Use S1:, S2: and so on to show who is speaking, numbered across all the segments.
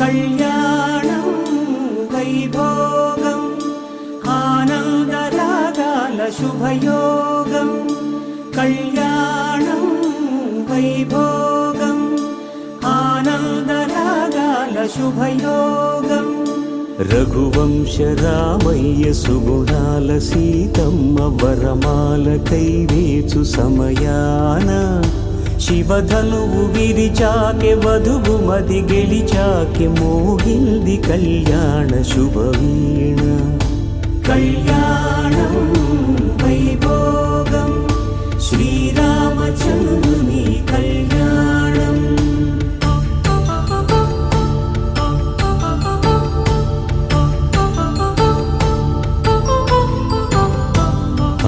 S1: కళ్యాణం వైభోగం ఆనందరాగాల శుభయోగం కళ్యాణం వైభోగం ఆనందరాగాల శుభయోగం రఘువంశ రామయ్య సుగుణాల సీతమ్మ వరమాల కైవేచు సమయాన శివధనువు విరిచాకె వధువు మది గెలిచాకె మోగింది కళ్యాణ శుభవీణ కళ్యాణం వైభోగం శ్రీరామచంద్రుని కళ్యాణం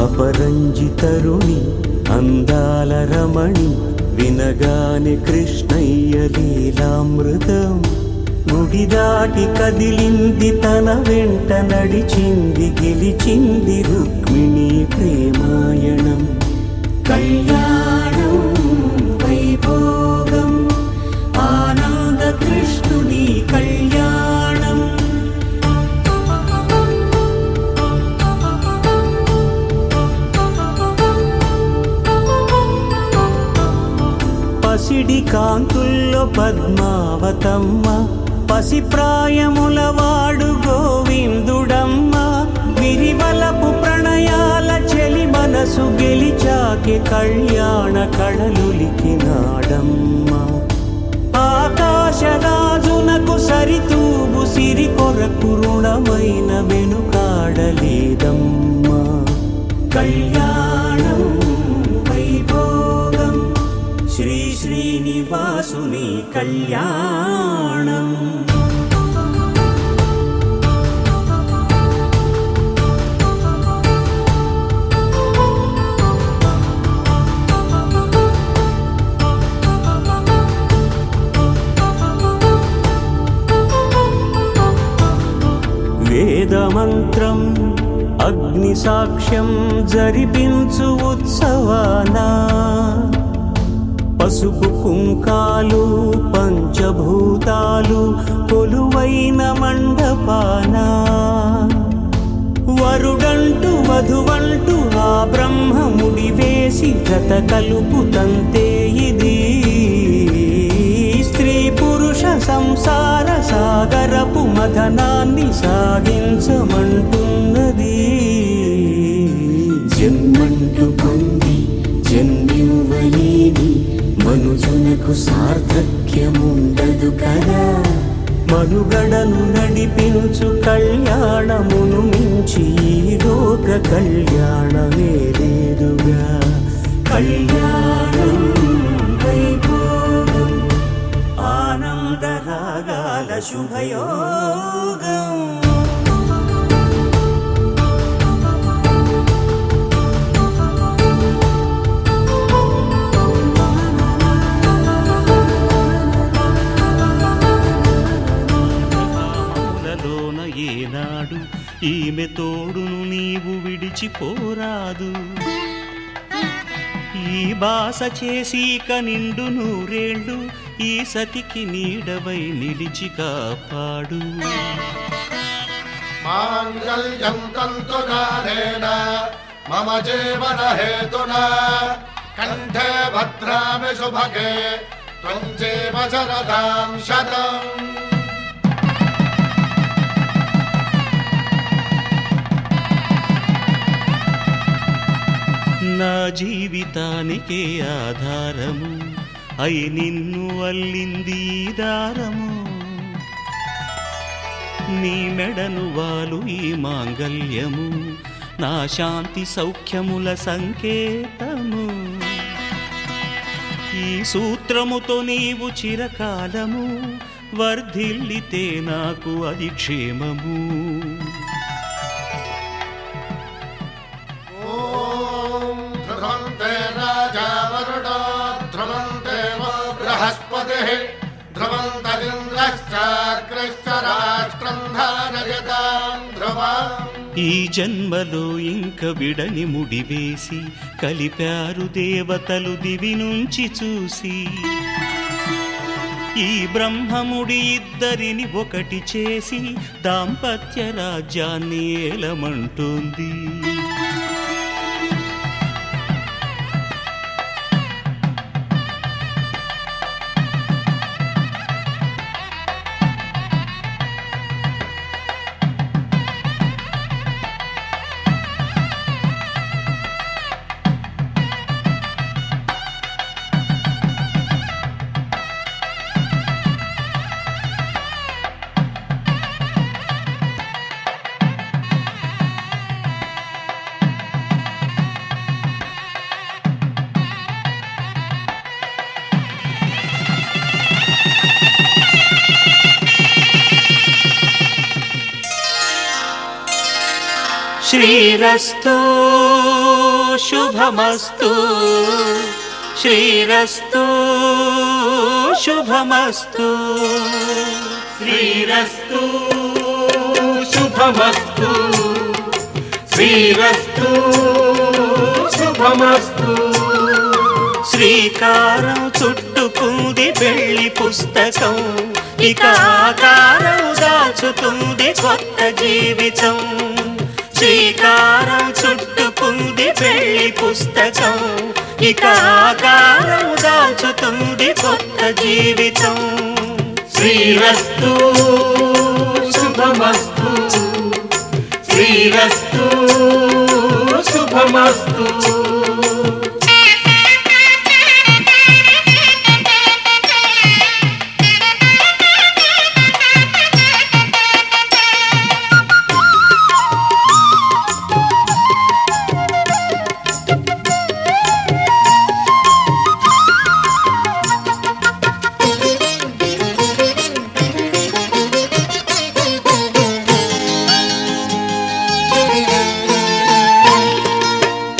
S1: అపరంజి తరుణి అందాల రమణి వినగాని కృష్ణయ్య లీలామృతం గుడి దాటి కదిలింది తన వెంట నడిచింది గెలిచింది రుక్మిణి ప్రేమాయణం కళ్యాణం వైభోగం ఆనంద కృష్ణుని కళ్యాణం పసిడి కాంతుల్లో పద్మావతమ్మ పసిప్రాయముల వాడు గోవిందుడమ్మ విరివలపు ప్రణయాల చెలి మనసు గెలిచాకి కళ్యాణ కళలులికినాడమ్మ ఆకాశరాజునకు సరితూగు సిరి కొరకు రుణమైన వెనుకాడలేదమ్మ కళ్యాణం వైభోగం శ్రీ శ్రీనివాసుని కళ్యాణం వేదమంత్రం అగ్ని సాక్ష్యం జరిపించు ఉత్సవానా పసుపు కుంకాలు పంచభూతాలు కొలువైన మండపాన వరుడంటూ వధువంటూ ఆ బ్రహ్మముడి వేసి జత కలుపుతంతే ఇది స్త్రీ పురుష సంసార సాగరపు మథనాన్ని సాగించమంటున్నది జన్మంటూ పొంది జన్మివ్వలేని మనుజునకు సార్థక్యముండదు కదా మనుగడను నడిపించు కళ్యాణమును మించి ఈ లోక కళ్యాణమే లేదుగా కళ్యాణం వైభోగం ఆనందరాగాల శుభయోగం ఏనాడు ఈమె తోడును నీవు విడిచిపోరాదు ఈ బాస చేసి నిండు నూరేళ్ళు ఈ సతికి నీడవై నిలిచి కాపాడు
S2: మాంగళ్యం తంతునానేన మమ జీవన హేతునా కంఠే భద్రామి శుభగే త్వం జీవ శరదాం శతం
S1: నా జీవితానికే ఆధారము అయి నిన్ను అల్లింది దారము నీ మెడను వాలు ఈ మాంగల్యము నా శాంతి సౌఖ్యముల సంకేతము ఈ సూత్రముతో నీవు చిరకాలము వర్ధిల్లితే నాకు అది క్షేమము ఈ జన్మలో ఇంక విడని ముడివేసి కలిపారు దేవతలు దివి నుంచి చూసి ఈ బ్రహ్మముడి ఇద్దరిని ఒకటి చేసి దాంపత్య రాజ్యాన్ని ఏలమంటుంది. శ్రీరస్తు శుభమస్తు, శ్రీరస్తు శుభమస్తు,
S3: శ్రీరస్తు శుభమస్తు, శ్రీరస్తు శుభమస్తు.
S1: శ్రీకారం చుట్టుకుంది వెళ్లి పుస్తకం, ఇక ఆకారం దాచుతుంది కొత్త జీవితం. శ్రీకారం చుట్టుకుంది వెళ్లి పుస్తకం, ఇక ఆకారం దాచుతుంది కొత్త జీవితం.
S3: శ్రీరస్తు శుభమస్తు, శ్రీరస్తు శుభమస్తు.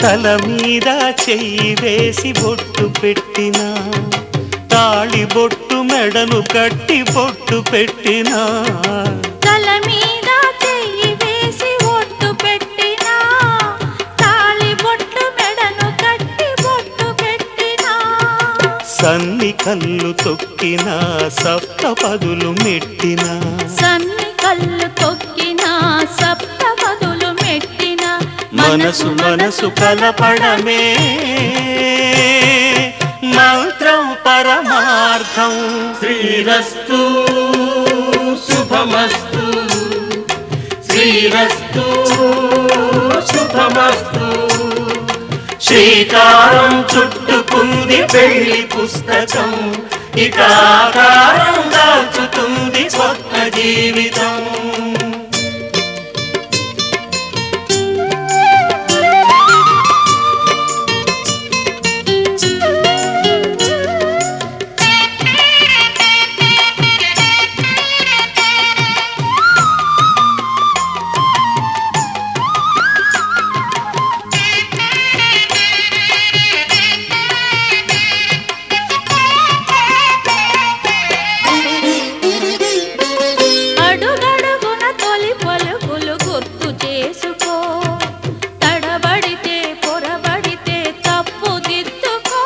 S1: తల మీద చెయ్యి వేసి బొట్టు పెట్టినా, తాళి బొట్టు మెడను కట్టి బొట్టు పెట్టినా,
S4: తల మీద చెయ్యి వేసి బొట్టు పెట్టినా, తాళి బొట్టు మెడను కట్టి బొట్టు పెట్టినా,
S1: సన్ని కళ్ళు తొక్కినా సప్తపదులు మెట్టినా,
S4: సన్ని కళ్ళు తొక్కినా సప్తపదులు మెట్టినా,
S1: మనసు మనసు కలపడమే మంత్రం పరమార్థం.
S3: శ్రీరస్తు శుభమస్తు, శ్రీరస్తు శుభమస్తు.
S1: శ్రీకారం చుట్టుకుంది వెళ్లి పుస్తకం, ఇక ఆకారం దాచుతుంది కొత్త జీవితం.
S4: అడుగడుగున తొలి పలుకులు గుర్తు చేసుకో, తడబడితే పొరబడితే తప్పు దిద్దుకో.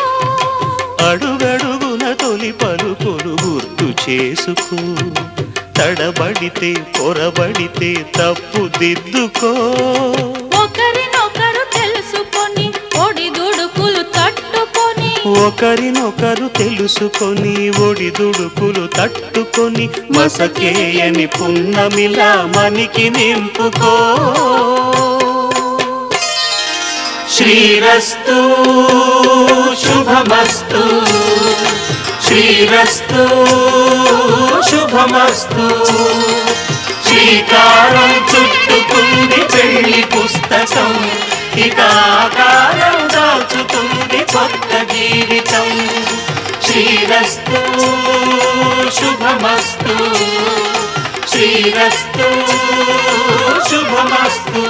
S1: అడుగడుగున తొలి పలుకులు గుర్తు చేసుకో, తడబడితే పొరబడితే తప్పు దిద్దుకో.
S4: ఒకరినొకరు తెలుసుకొని ఒడిదుడుకులు తట్టుకొని,
S1: ఒకరినొకరు తెలుసుకొని ఒడిదుడుకులు తట్టుకొని, మసకేయని పున్నమిలా మనికి నింపుకో. శ్రీరస్తు శుభమస్తు, శ్రీరస్తు శుభమస్తు. శ్రీకారం చుట్టుకుంది పెళ్లి పుస్తకం, ఇక ఆకారం దాచుతుంది కొత్త జీవితం. శ్రీరస్తు శుభమస్తు, శ్రీరస్తు శుభమస్తు.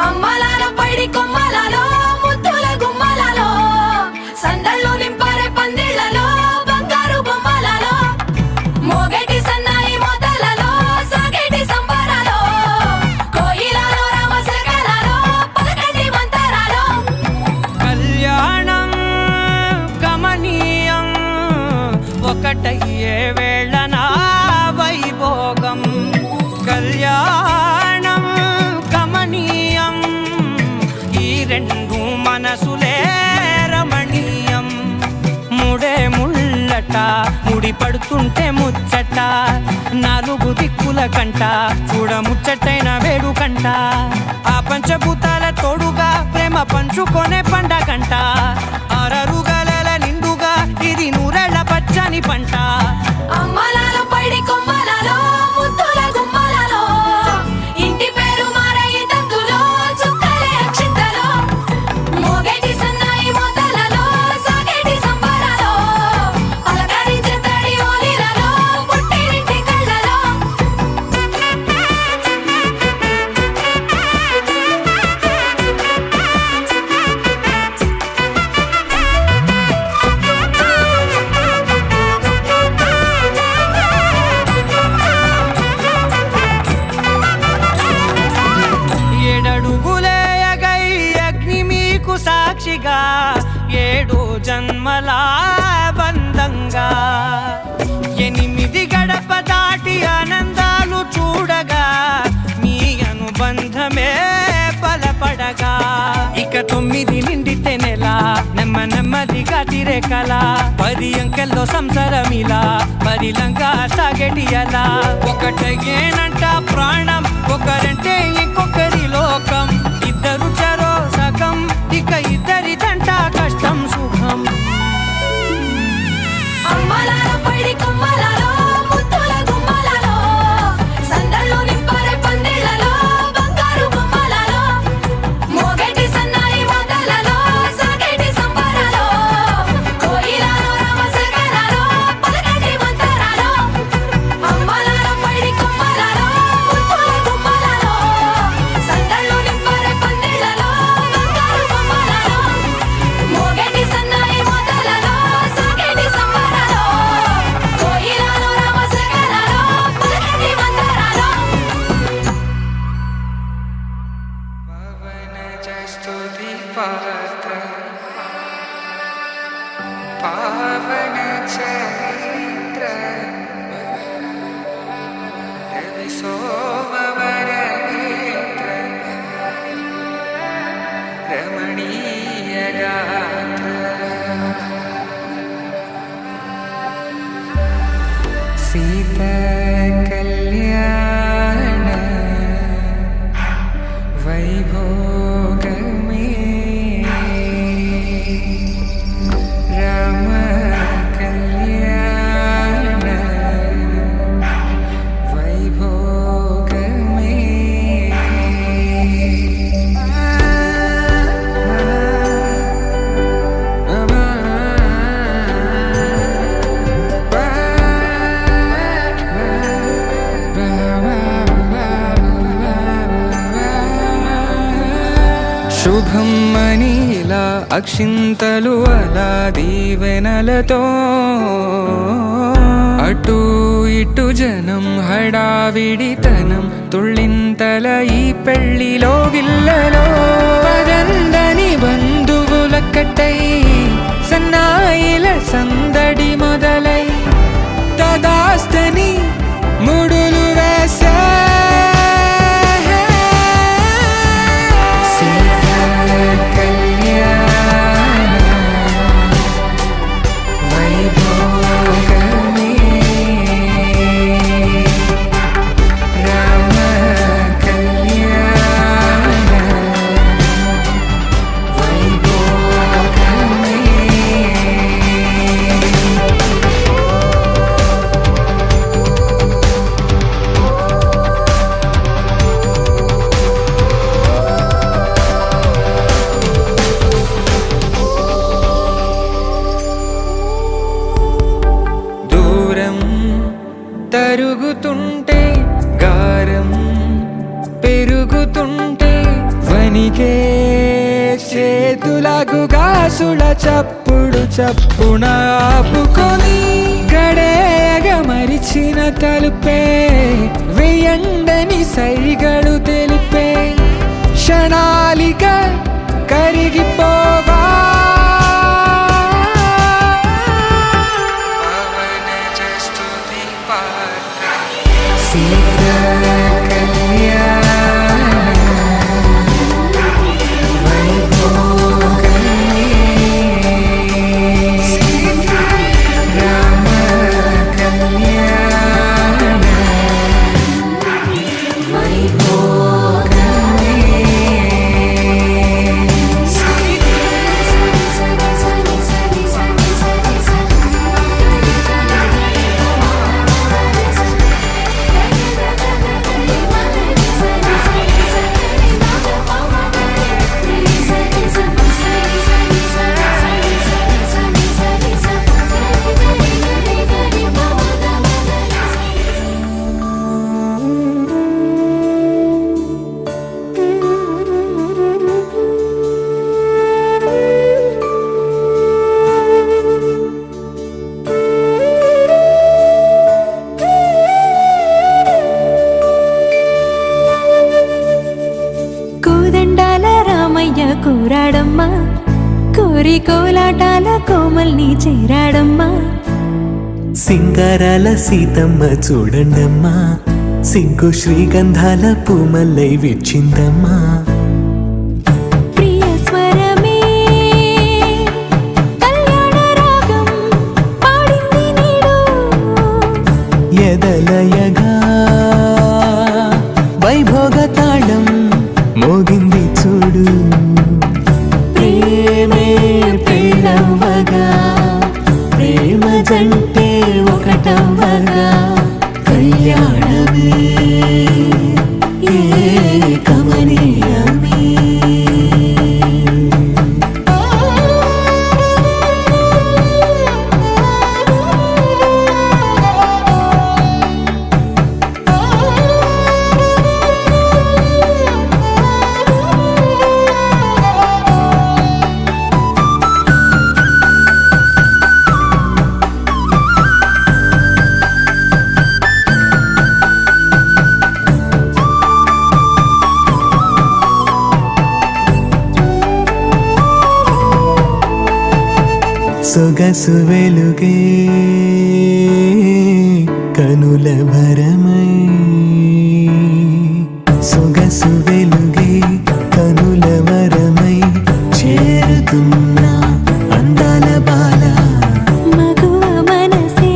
S5: అమ్మలాల పైడి కొమ్మలలో ముద్దుల గుమ్మలలో సందళ్ళు నింపారే పందిళ్లలో బంగారు బొమ్మలలో మోగే
S6: జారి పడుతుంటే ముచ్చట నాలుగు దిక్కుల కంట చూడ ముచ్చటైన వేడుకంట ఆ పంచభూతాల తోడుగా ప్రేమ పంచుకొనే పండగంట ఆరరుగల నిండుగా ఇది నూరెళ్ళ పచ్చని పంట
S5: అమ్మలాలో పడి కొమ్మలలో ముద్దుల గుమ్మలలో ఇంటి పేరు మారయి తందులో చుక్కలే అక్షింతలో మోగేటి సన్నాయి మోతలలో సాగేటి సంబరాలో పలకరించే తడి ఓలిలలో పుట్టినింటి కళ్ళలో
S6: ఏడడుగులేయగై అగ్ని మీకు సాక్షిగా 7 జన్మల బంధంగా 8 గడప దాటి ఆనందాలు చూడగా మీ అనుబంధమే బలపడగా ఇక 9 నిండితే నెల నెమ్మదిగా తిరేకల 10 అంకెల్లో సంసారమిలా పరిలంగా సాగేటి అలా ఒకటేనంట ప్రాణం ఒకరంటే ఇంకొకరి లోకం ఇద్దరు చరో సగం ఇక ఇద్దరిదంట కష్టం సుఖం
S5: అమ్మలాలో పడి కొమ్మలలో ముద్దుల గుమ్మలలో సందళ్ళు నింపరే పందిళ్ళలో బంగారు గుమ్మలలో మోగేటి సన్నాయి మోతలలో సాగేటి సంబరాలో కోయిలలో రామసగనాలో పలకటి మంతరాలో అమ్మలాలో పడి కొమ్మలలో ముద్దుల గుమ్మలలో సందళ్ళు నింపరే పందిళ్ళలో బంగారు గుమ్మలలో మోగేటి సన్నాయి మోతలలో సాగేటి సంబరాలో కోయిలలో రామసగనాలో పలకటి మంతరాలో
S7: పవన జస్తుతి పాత్ర పావన చరిత్ర రవి సోమవర నేత్ర రమణీయ గాత్ర సీత కళ్యాణ వైభోగమే రామ కళ్యాణ వైభోగమే శుభం మనీలా అక్షింతలు అలా దీవెనలతో అటు ఇటు జనం హడావిడితనం తుళ్ళింతల ఈ పెళ్లిలో గిల్లలో పదందని బంధువులక్కటై సన్నాయిల సందడి మొదలై తదాస్తని ముడులు వేసా తరుగుతుంటే గారం పెరుగుతుంటే వనికే చేతులకు గాసుల చప్పుడు చప్పున ఆపుకొని గడేగ మరిచిన తలుపే వెయ్యండని సైగడు తెలిపే క్షణాలిక కరిగిపోవా రామ
S5: కోరి కోలాటాల కోమల్ని చేరాడమ్మా.
S8: సింగారాల సీతమ్మ చూడండమ్మా, సిగ్గు శ్రీగంధాల పూమల్లై విచ్చిందమ్మా.
S5: ప్రియ స్వరమే కళ్యాణ రాగం పాడింది నీడు,
S8: ఎదలయగా వైభోగ తాళం మోగింది చూడు. ప్రేమే పెళ్ళవ్వగా, ప్రేమ జంటే ఒకటవ్వగా, కళ్యాణమే కమనీయమే. సొగసు వెలుగే కనుల భరమై, సొగసు వెలుగే కనుల వరమై చేరుతున్నా అందాల బాల.
S5: మగువ మనసే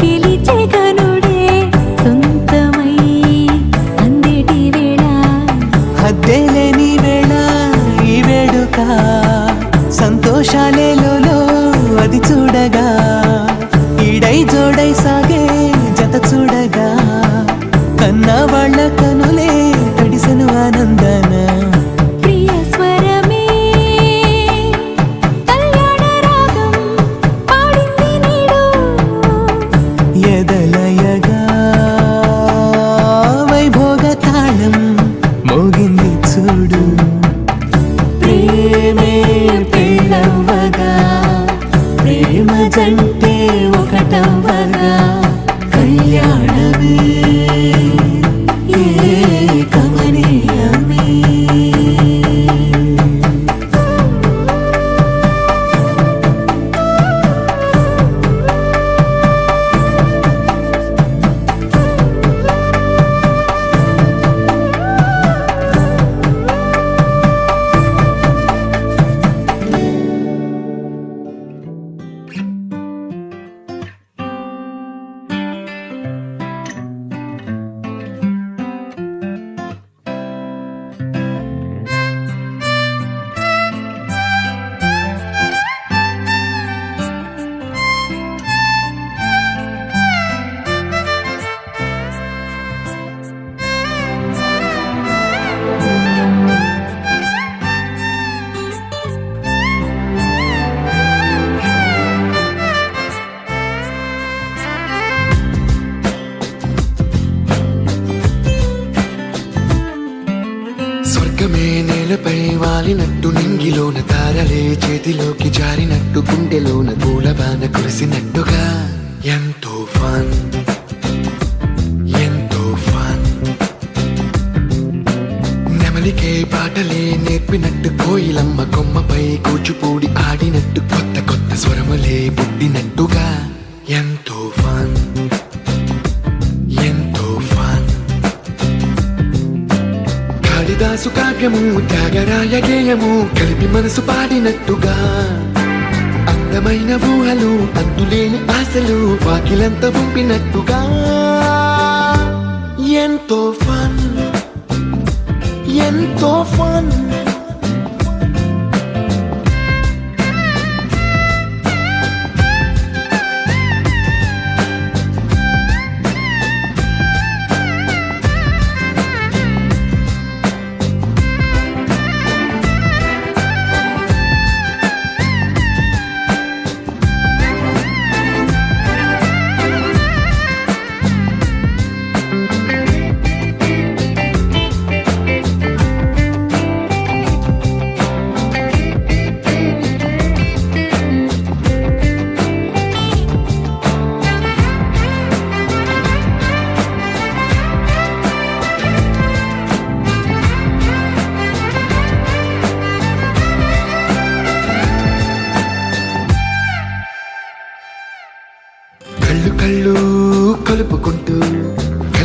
S5: గెలిచే కనుడే సొంతమై అందేటి వేళ,
S8: హద్దేలేని వేళ ఈ వేడుక, సంతోషాలేలో అది చూడగా, ఈడై జోడై సాగే జత చూడగా, కన్నా వాళ్ళ కనులే తడిసెను ఆనందన.
S5: ప్రియ స్వరమే కళ్యాణ రాగం పాడింది నీడు,
S8: ఎదలయగా వైభోగ తాళం మోగింది చూడు. ప్రేమే పెళ్ళవ్వగా, ప్రేమ జంటే ఒకటవ్వగా, కళ్యాణమే కమనీయమే.
S9: స్వర్గమే నేలపై వాలినట్టు, నింగిలోన తారలే చేతిలోకి జారినట్టు, గుండెలోన పూలవాన కురిసినట్టుగా, ఎంతో ఫన్ ఎంతో ఫన్. నెమలికే పాటలే నేర్పినట్టు, కోయిలమ్మ కొమ్మపై కూచిపూడి ఆడినట్టు, కొత్త కొత్త స్వరములే పుట్టినట్టుగా, ఎంతో ఫన్ ఎంతో ఫన్. కాళిదాసు కావ్యము త్యాగరాయ గేయము కలిపి మనసు పాడినట్టుగా, అందమైన ఊహలు అంతులేని ఆశలు వాకిలంత పంపినట్టుగా, ఎంతో ఫన్ ఎంతో ఫన్.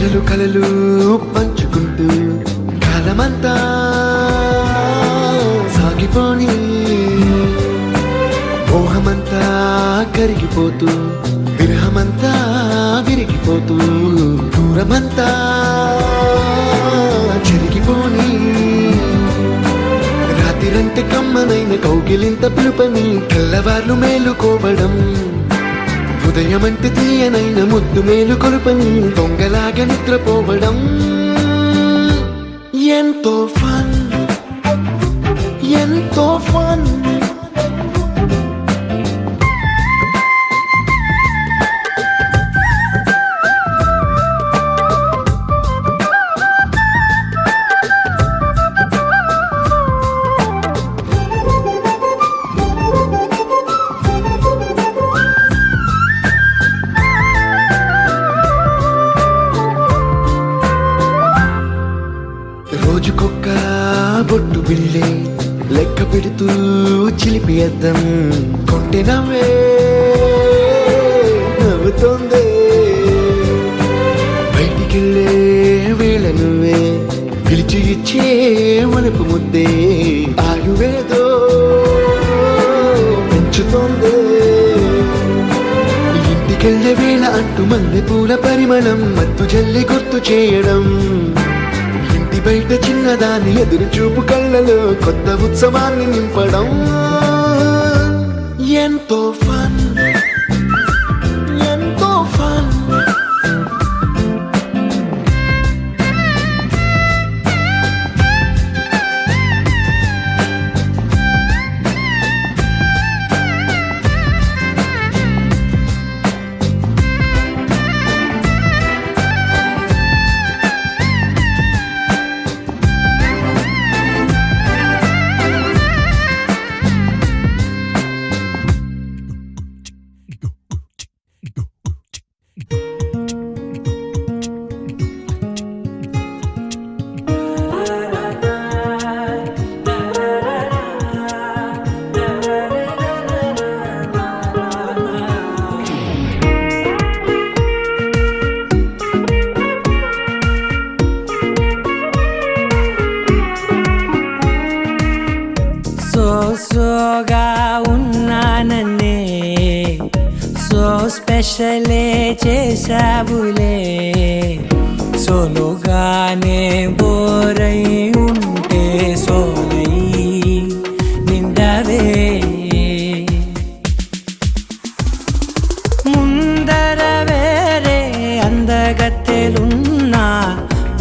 S9: కలలు కలలు పంచుకుంటూ కాలమంతా సాగిపోని మోహమంతా కరిగిపోతూ విరహమంతా విరిగిపోతూ దూరమంతా చెరిగిపోని రాత్రిరంటే కమ్మనైన కౌగిలింత పిలుపని తెల్లవార్లు మేలుకోవడం ఉదయమంటే తీయనైన ముద్దు మేలు కొలుపని దొంగలాగా నిద్రపోవడం ఎంతో ఫన్ ఎంతో ఫన్ రోజుకొక్క బొట్టు బిళ్ళే లెక్క పెడుతూ చిలిపి అద్దం కొంటె నవ్వే నవ్వుతోందే బయటికెళ్ళే వేళ నువ్వే పిలిచి ఇచ్చే వనపు ముద్దే ఆయువేదో పెంచుతోందే ఇంటికెళ్ళే వేళ అంటూ మల్లె పూల పరిమళం మత్తు జల్లి గుర్తు చేయడం బయట చిన్నదాని ఎదురు చూపు కళ్ళలో కొత్త ఉత్సవాన్ని నింపడం ఎంతో ఫన్ ఎంతో ఫన్
S6: సోగా ఉన్నానన్నే సో స్పెషలే చేసావులే సోలుగానే బోరై ఉంటే సోలై నిండవే ముందర వేరే అందగత్తెలున్నా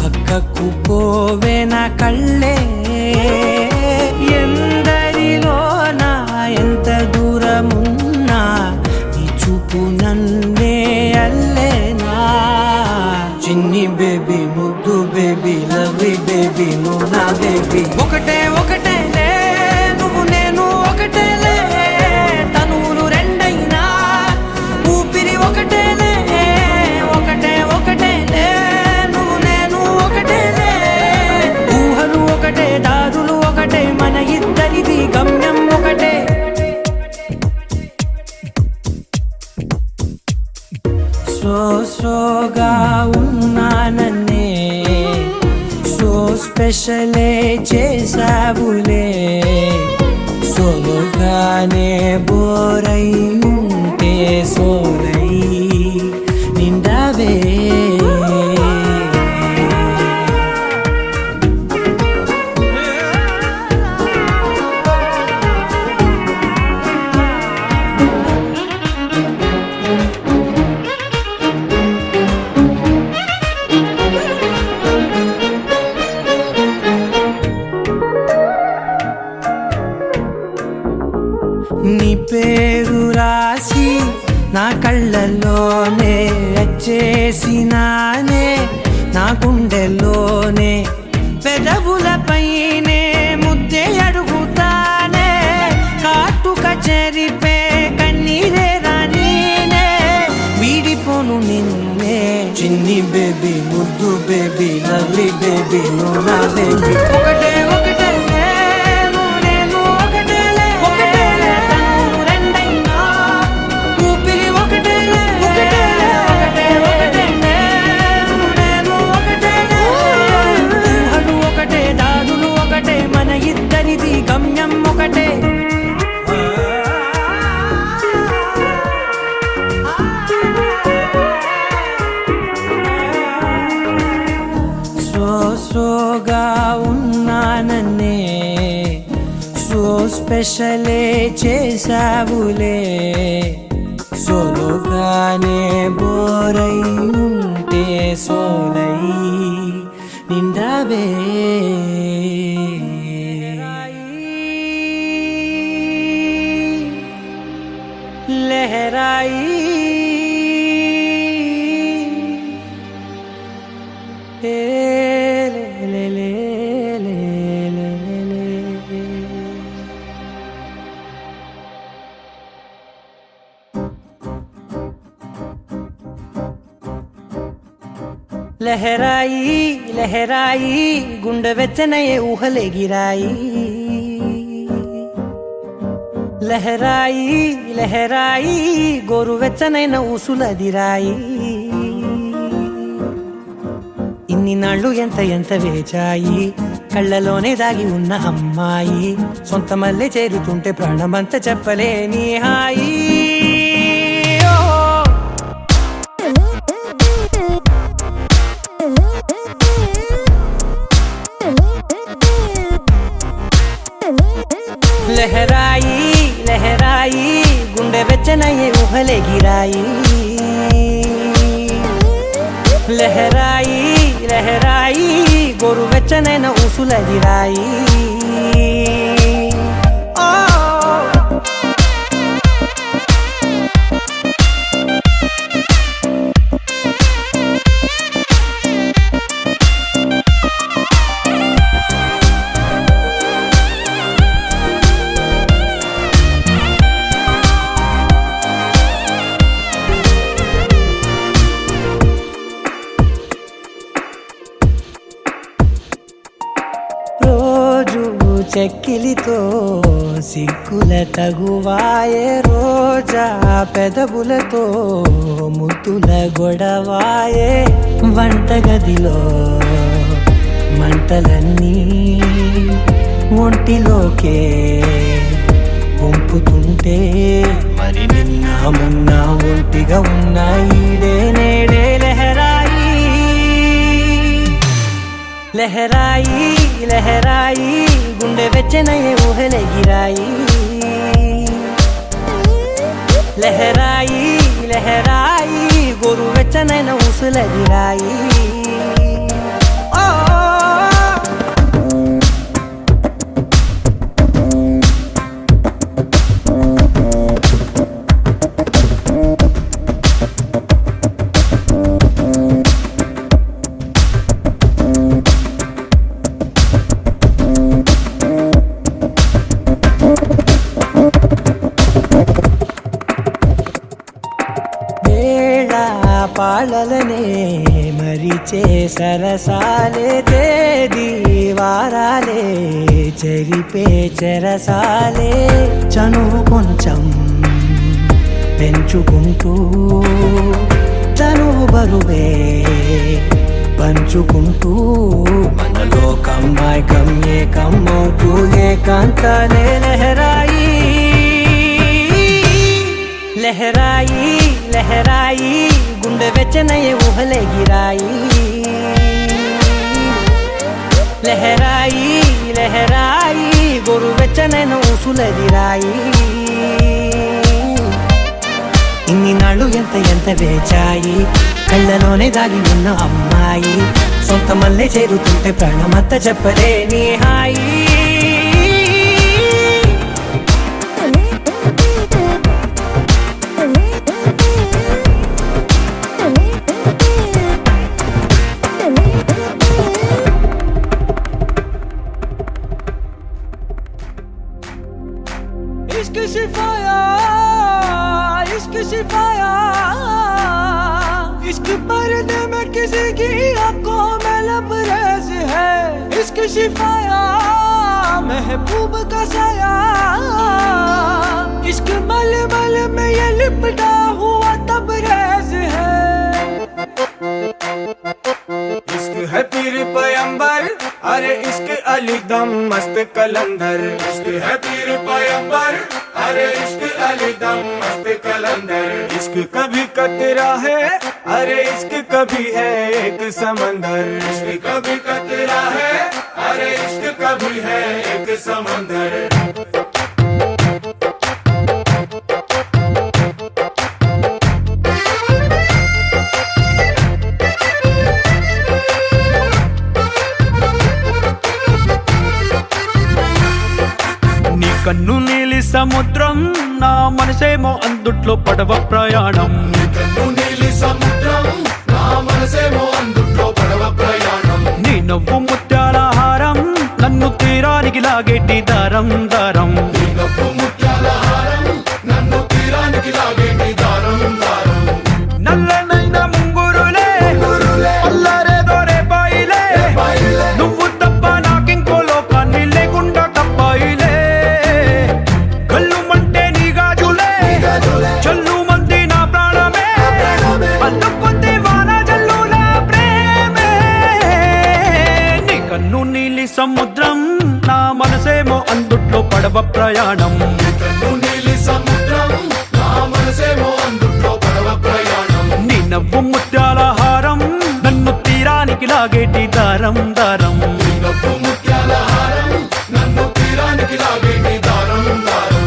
S6: పక్కకు పోవే నా కళ్ళే ఎందరిలోనా ఎంత దూరమున్నా నీ చూపు నన్నే అల్లేనా చిన్ని బేబీ ముద్దు బేబీ లవ్లీ బేబీ నువ్వు నా బేబీ ఒకటే ఒకటేలే నువ్వు నేను ఒకటేలే తనువులు రెండైనా ఊపిరి ఒకటేలే ఒకటే ఒకటేలే నువ్వు నేను ఒకటేలే ఊహలు ఒకటే దారులు ఒకటే మన ఇద్దరిది గమ్యం ఒకటే సోగా ఉన్నానన్నే సో స్పెషలే చేసావులే సోలుగానే బోరై ఉంటే సోలై నిండవే నీ పేరు రాసి నా కళ్ళల్లోనే వచ్చేసినానే నా గుండెల్లోనే పెదవులపైనే ముద్దే అడుగుతానే కాటుక చెరిపే కన్నీరే రానీనే వీడిపోను నిన్నే చిన్ని బేబీ ముద్దు బేబీ లవ్లీ బేబీ నువ్వు నా బేబీ ఒకటే ఒకటేలే నువ్వు నేను ఒకటేలే ఒకటేలే తనువులు రెండైనా ఊపిరి ఒకటేలే ఒకటేలే ఒకటే ఒకటేలే నువ్వు నేను సోగా ఉన్నానన్నే సో స్పెషలే చేసావులే సోలోగానే బోరై ఉంటే సోలై నిండావే లహరాయి లహరాయి లహరాయి గుండె వెచ్చనయే ఊహలే గిరాయి లహరాయి లహరాయి గోరు వెచ్చనైన ఊసులదిరాయి ఇన్ని నాళ్ళు ఎంత ఎంత వేచాయి కళ్ళలోనే దాగి ఉన్న అమ్మాయి సొంత మల్లె చేరుతుంటే ప్రాణమంతా చెప్పలేని హాయి లహరాయి లహరాయి గుండె వెచ్చనయ్యే ఊహలే గిరాయి లహరాయి లహరాయి గోరు వెచ్చనైన ఊసులదిరాయి చెక్కిలితో సిగ్గుల తగువాయే రోజా పెదవులతో ముద్దుల గొడవాయే వంటగదిలో మంటలన్నీ ఒంటిలోకే వంపుతుంటే మరి నిన్న మొన్న ఒంటిగా ఉన్నాయి నేడే లహరాయి లహరాయి లహరాయి గుండె వెచ్చనయ్యే ఊహలే గిరాయి లహరాయి లహరాయి గోరు వెచ్చనైన ఊసులదిరాయి పాలలనే మరిచే సరసాలే తేదీ వారాలే చెరిపే చెరసాలే చనువు కొంచెం పెంచుకుంటూ తనువు బరువే పంచుకుంటూ మనలో కమ్మాయికం ఏకమవుతూ ఏకాంతాలే లహరాయి లహరాయి లహరాయి గుండె వెచ్చనయ్యే ఊహలే గిరాయి లహరాయి లహరాయి గోరు వెచ్చనైన ఊసులదిరాయి ఇన్ని నాళ్ళు ఎంత ఎంత వేచాయి కళ్ళలోనే దాగి ఉన్న అమ్మాయి సొంత మల్లె చేరుతుంటే ప్రాణమంతా చెప్పలేని హాయి इश्क सिफाया इश्क सिफाया इश्क पर्दे में किसी की आंखों में लबरेज है इश्क सिफाया महबूब का साया इश्क मलमल में ये लिपटा हुआ तबरेज है
S7: इश्क है पीर पैगंबर अरे इश्क अली दम मस्त कलंदर इश्क है पीर पैगंबर अरे इश्क अली दम मस्त कलंदर इश्क कभी कतरा है अरे इश्क कभी है एक समंदर इश्क कभी कतरा है अरे इश्क कभी है एक समंदर
S3: కన్ను నీలి సముద్రం నా మనసేమో అందుట్లో పడవ ప్రయాణం
S2: కన్ను నీలి సముద్రం నా మనసేమో అందుట్లో పడవ ప్రయాణం
S3: నీ నవ్వు ముత్యాల హారం నన్ను తీరానికి లాగేటి దారం దారం
S2: నీ నవ్వు ముత్యాల హారం నన్ను తీరానికి లాగేటి దారం దారం
S3: నల్లనైన ముంగురులే అల్లరేదో రేపాయిలే నువ్వు తప్ప నాకింకో లోకాన్ని లేకుండా తప్పాయిలే చల్లు మంది నా ప్రాణమే పల్లుకుంది వాన జల్లుల ప్రేమే నీ కన్ను నీలి సముద్రం నా మనసేమో అందుట్లో పడవ ప్రయాణం
S2: కన్ను నీలి సముద్రం నా మనసేమో అందుట్లో పడవ ప్రయాణం
S3: నీ నవ్వు ముత్యాల హారం నన్ను తీరానికి లాగేటి దారం దారం
S2: నీ నవ్వు ముత్యాల హారం నన్ను తీరానికి లాగేటి దారం దారం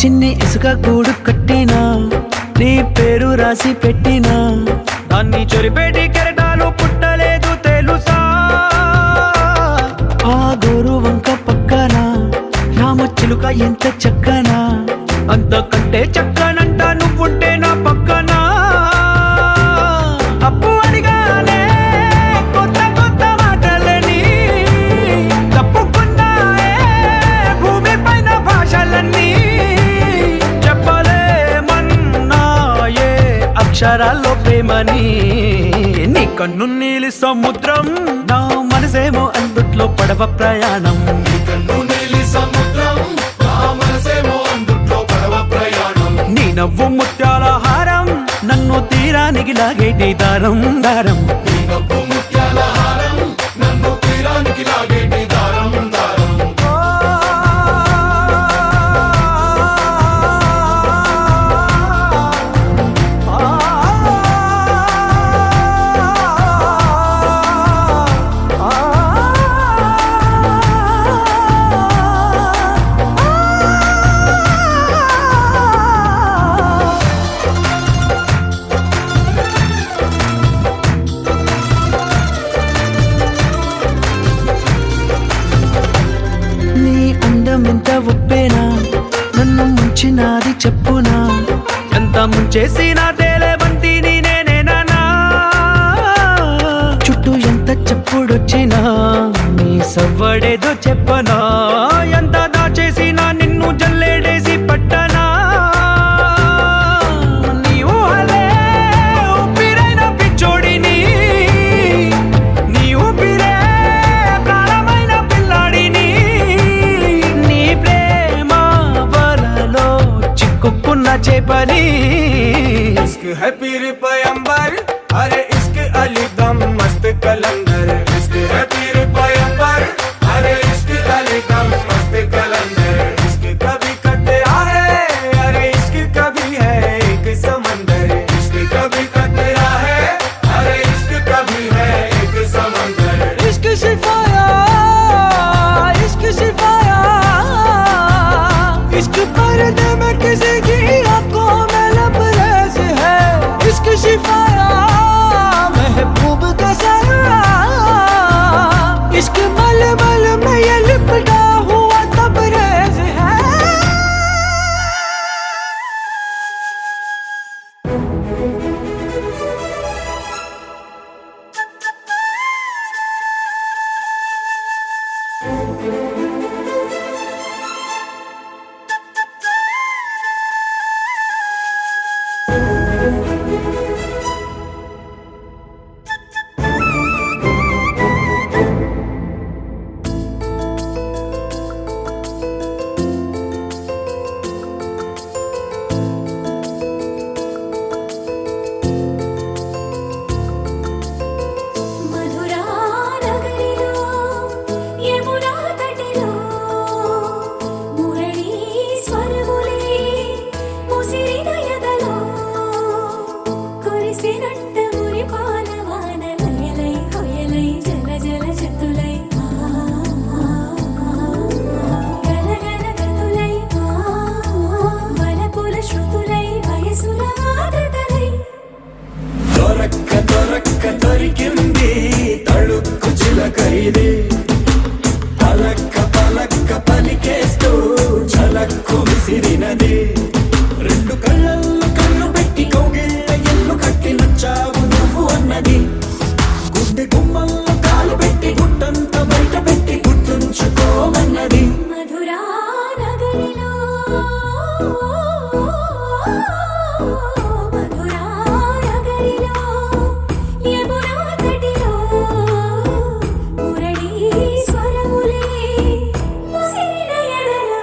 S3: చిన్ని ఇసుక గూడు కట్టినా నీ పేరు రాసి పెట్టినా దాన్ని చొరిపేటి కెరటాలు పుట్టలేదు తెలుసా ఆ గోరు వంక పక్కన రామచిలుక ఎంత చక్కనా అంతకంటే చక్కనంట నువ్వుంటే నా పక్కన అప్పు అడిగానే కొత్త కొత్త మాటలని తప్పుకున్నాయే భూమి పైన భాషలన్నీ చెప్పలేమన్నాయే అక్షరాల్లో ప్రేమని నీ కన్ను నీలి సముద్రం నా మనసేమో అందుట్లో పడవ ప్రయాణం
S2: కన్ను నీలి సముద్రం నా మనసేమో అందుట్లో పడవ ప్రయాణం
S3: నీ నవ్వు ముత్యాల హారం నన్ను తీరానికి లాగేటి దారం దారం
S2: నీ నవ్వు ముత్యాల హారం నన్ను తీరానికి లాగేటి దారం దారం
S3: ఎంత ఒప్పేనా నన్ను ముంచినాది చెప్పునా ఎంత ముంచేసినా తేలేవంతి నేనేనా చుట్టూ ఎంత చెప్పుడొచ్చినా నీ సవ్వడేదో చెప్పనా ఎంత దాచేసినా నిన్ను జల్లేడేసి పట్టనా నీ ఊహలే ఊపిరైన పిచ్చోడిని నీ ఊపిరే ప్రాణమైన పిల్లాడిని నీ ప్రేమ వలలో చిక్కుకున్న చేపని
S7: इश्क है पीर पैगंबर अरे इश्क अली दम मस्त कलंदर इश्क है पीर पैगंबर अरे इश्क अली दम मस्त कलंदर इश्क कभी कतरा है अरे इश्क कभी है एक समंदर इश्क कभी कतरा है अरे इश्क कभी है एक समंदर
S3: इश्क शिफाया इश्क पर्दे में किसी की आंखों में लबरेज है इश्क शिफाया महबूब का सरा
S7: దొరక్క దొరికింది తళుక్కు చిలక ఇది పలక్క పలక్క పలికేస్తూ చలక్కు విసిరినది రెండు కళ్ళల్లో కళ్ళు పెట్టి కౌగిళ్ళ ఎల్లు కట్టి నచ్చావు నువ్వు అన్నది గుండె గుమ్మల్లో కాలు పెట్టి గుట్టంత బయట పెట్టి గుర్తుంచుకోమన్నది
S5: మధురా నగరిలో మధురా నగరిలో యమునా తటిలో మురళీ స్వరములే ముసిరిన ఎడలో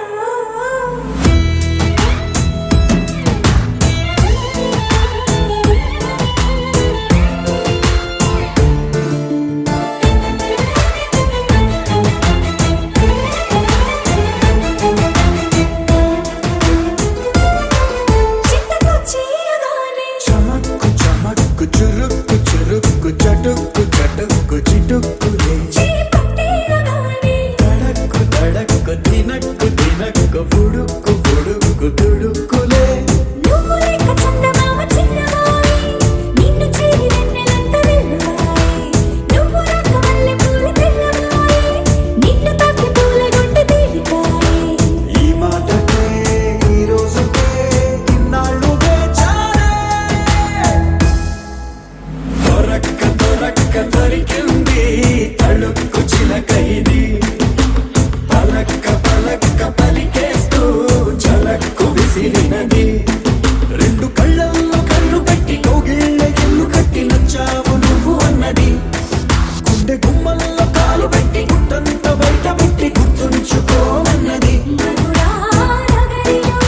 S5: చిత్తకొచ్చేయగానే
S7: చమక్కు చమక్కు చురుక్కు చురుక్కు చటుక్కు చటుక్కు చిటుక్కులే
S5: చేపట్టేయగానే
S7: తడక్కు తడక్కు తినక్కు తినక్కు బుడుక్కు బుడుక్కు తుడుక్కులే
S5: నువ్వు లేక చందమామ చిన్నవాయి నిన్ను చేరి వెన్నెలంత వెల్లువాయి నువ్వు రాక మల్లె పూల తెల్లవాయి నిన్ను తాకి పూల గుండె తేలికాయి
S7: ఈ మాటకే ఈ రోజుకే ఇన్నాళ్ళు వేచానే దొరక్క దొరక్క దొరికింది తళుక్కు చిలక ఇది పలక్క పలక్క పలికేస్తూ చలక్కు విసిరినది రెండు కళ్ళల్లో కళ్ళు పెట్టి కౌగిళ్ళ ఎల్లు కట్టి నచ్చావు నువ్వు అన్నది గుండె గుమ్మల్లో కాలు పెట్టి గుట్టంత బయట పెట్టి గుర్తుంచుకోమన్నది
S5: మధురా నగరిలో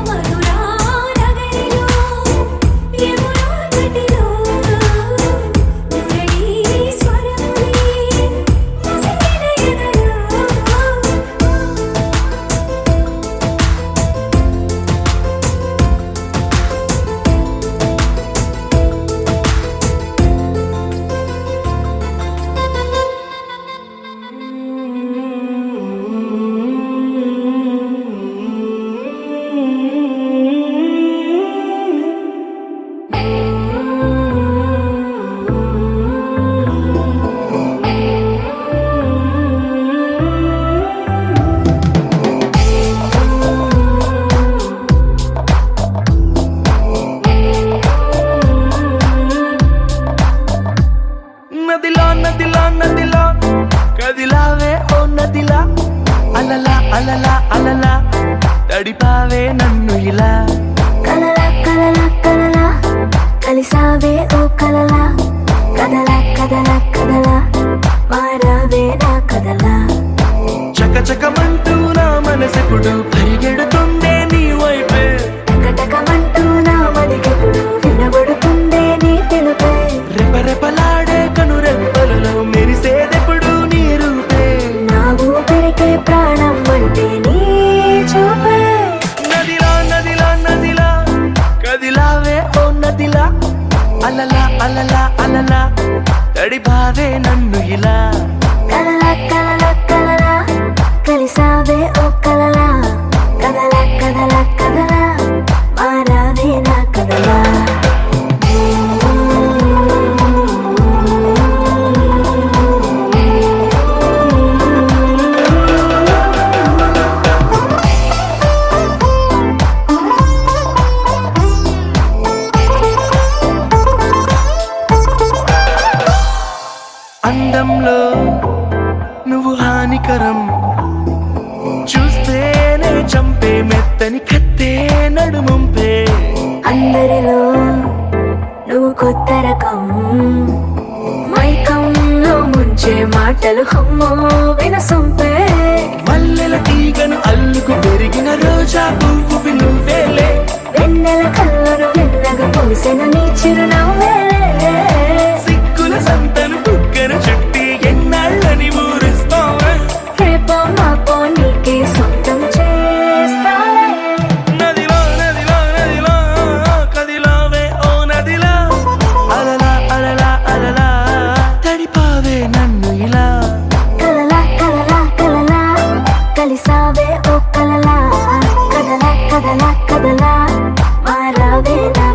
S5: మధురా నగరిలో యమునా తటిలో మురళీ స్వరములే ముసిరిన ఎదలో
S3: నదిలా నదిలా నదిలా కదిలావే ఓ నదిలా అలలా అలలా అలలా తడిపావే నన్ను ఇలా
S5: కలలా కలలా కలలా కలిసావే ఓ కలలా కదలా కదలా కదలా మారావే నా కదలా
S3: చకచకమంటూ నా మనసెప్పుడు పరిగెడుతుందే నీ వైపే
S5: టకటకమంటూ నా మదికెప్పుడు వినబడుతుందే నీ తెలుపే
S3: రెపరెపలాడే కనురెప్పలలో మెరిసేదెప్పుడు నీ రూపే
S5: నా ఊపిరికే ప్రాణం అంటే నీ చూపే
S3: నదిలా నదిలా నదిలా కదిలావే ఓ నదిలా అలలా అలలా అలలా తడిపావే నన్ను ఇలా
S5: కలలా కలలా కలలా కలిసావే ఓ కలలా కదలా కదలా కదలా మారావే నా కదలా
S3: అందంలో నువ్వు హానికరం చూస్తేనే చంపే మెత్తని కత్తే నడుముంపే
S5: అందరిలో నువ్వు కొత్త రకం మైకంలో ముంచే మాటలు హమ్మో వినసొంపే
S3: మల్లెల తీగను అల్లుకు పెరిగిన రోజా పువ్వు నువ్వేలే
S5: వెన్నెల కళ్ళను వెన్నగా పూసిన నీ చిరునవ్వేలే
S3: సిగ్గుల సంతను బుగ్గను చుట్టి ఎన్నాళ్ళని ఊరిస్తావా
S5: రేపో మాపో నీకే సొంతం చేస్తాలే
S3: నదిలా నదిలా నదిలా కదిలావే ఓ నదిలా అలలా అలలా అలలా తడిపావే నన్ను ఇలా
S5: కలలా కలలా కలలా కలిసావే ఓ కలలా కదలా కదలా కదలా మారావే నా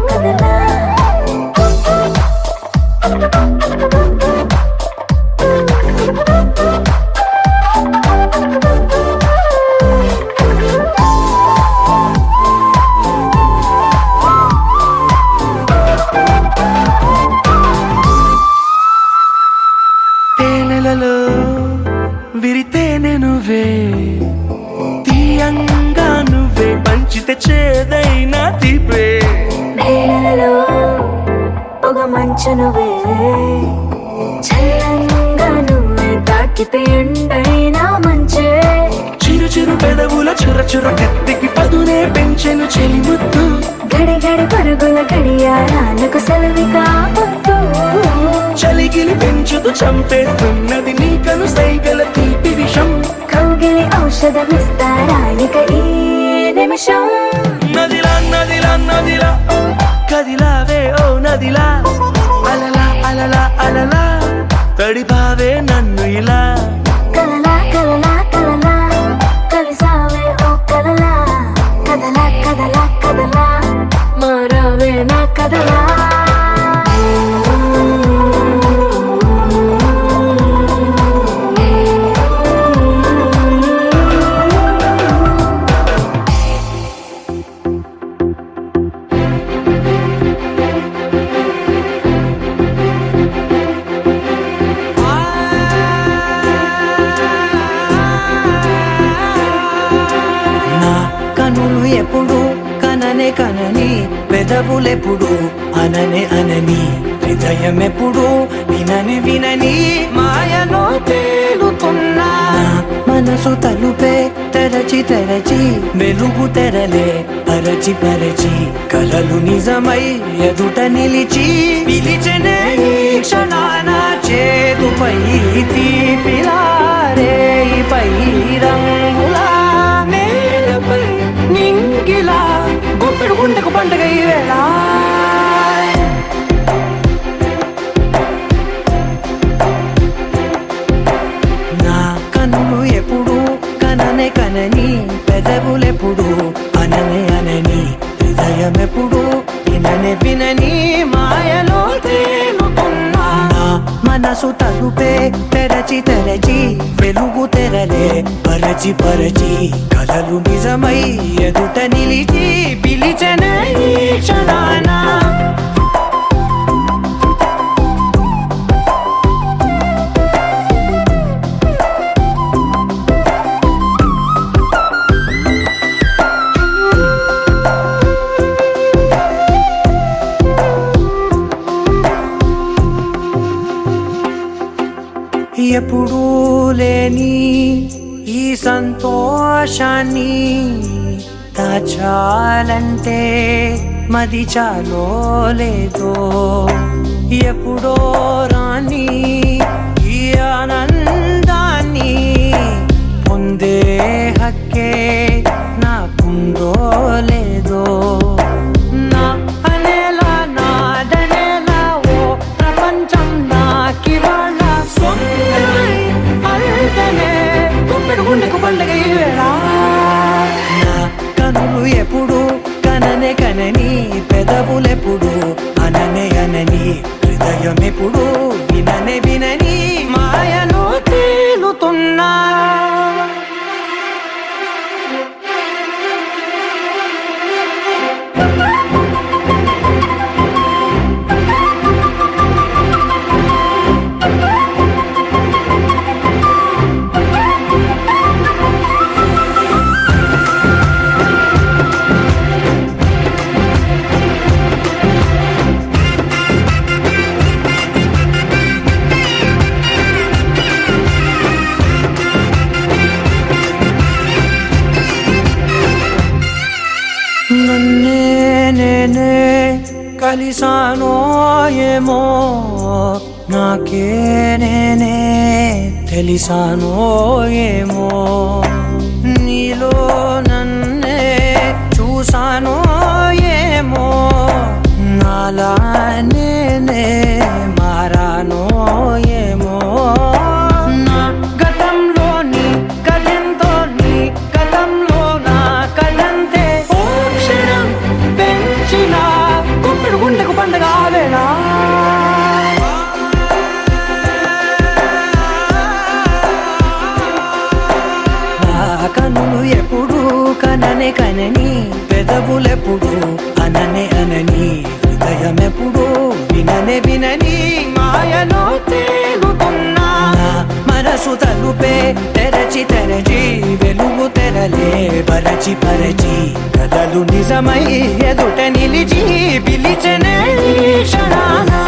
S3: తాకితే చేదైనా తీపే
S5: నేలలో ఒక మంచు నువ్వే చల్లంగా నువ్వే తాకితే ఎండైనా మంచే
S3: చిరు చిరు పెదవుల చుర చుర కత్తికి పదునే పెంచెను చెలిముద్దు
S5: గడి గడి పరుగుల గడియారాలకు సెలవిగా పొద్దు
S3: చలిగిలి పెంచుతూ చంపేస్తున్నది నీకను సైగల తీపి విషం
S5: కౌగిలి ఔషధమిస్తారానిక ఈ నిమిషం
S3: నదిలా నదిలా నదిలా కదిలావే ఓ నదిలా అలలా అలలా అలలా తడిపావే నన్ను ఇలా
S5: కలలా కలలా కలలా కలిసావే ఓ కలలా కదలా కదలా కదలా మారావే నా కదలా
S6: నా కనులు ఎప్పుడు కననే కనని పెదవులెప్పుడు అననే అనని హృదయం ఎప్పుడు వినని వినని మాయలో తేలుతున్నా నా మనసు తలుపే తెరచి తెరచి వెలుగు తెరలే పరచి పరచి కలలు నిజమై ఎదుట నిలిచి పిలిచెనే ఈ క్షణాన చేతుపై తీపిలారే పై రంగులా నేలపై నింగిలా గుప్పెడు గుండెకు పండుగ ఈ వేళ నా కన్నులు ఎప్పుడు కననే కనని పెదవులెప్పుడు అననే అనని హృదయం ఎప్పుడు విననే వినని మాయలో తేలుతున్నా నా మనసు తలుపే తెరచి తెరచి వెలుగు తెరలే పరచి పరచి కలలు నిజమై ఎదుట నిలిచి పిలిచెనే ఈ క్షణాన ఎప్పుడూ లేని ఈ సంతోషాన్ని దాచాలంటే మది చాలో లేదో ఎప్పుడో రాని ఈ ఆనందాన్ని పొందే హక్కే నాకుందో లేదో నా అనేలా నాదనేలా ఓ ప్రపంచం నాకివాళ సొంతమై అల్దనే గుప్పెడు గుండెకు పండుగ ఈ వేళ నా కనులు ఎప్పుడు కననే కనని పెదవులెప్పుడు అననే అనని హృదయం ఎప్పుడు విననే వినని మాయలో తేలుతున్నా నన్నే నేనే కలిసానో ఏమో నాకే నేనే తెలిసానో ఏమో నీలో నన్నే చూసానో ఏమో నాలా నేనే మారానో ఏమో నా గతంలోని కథంతో నీ గతంలో నా కథంతే ఓ క్షణం పెంచిన గుప్పెడు గుండెకు పండుగ వేళ కనులు ఎప్పుడు కననే కనని పెదవులెప్పుడు అననే అనని హృదయం ఎప్పుడు విననే వినని మాయలో తేలుతున్నా నా
S3: మనసు తలుపే తెరచి తెరచి వెలుగు తెరలే పరచి పరచి కలలు నిజమై ఎదుట నిలిచి పిలిచనే క్షణానా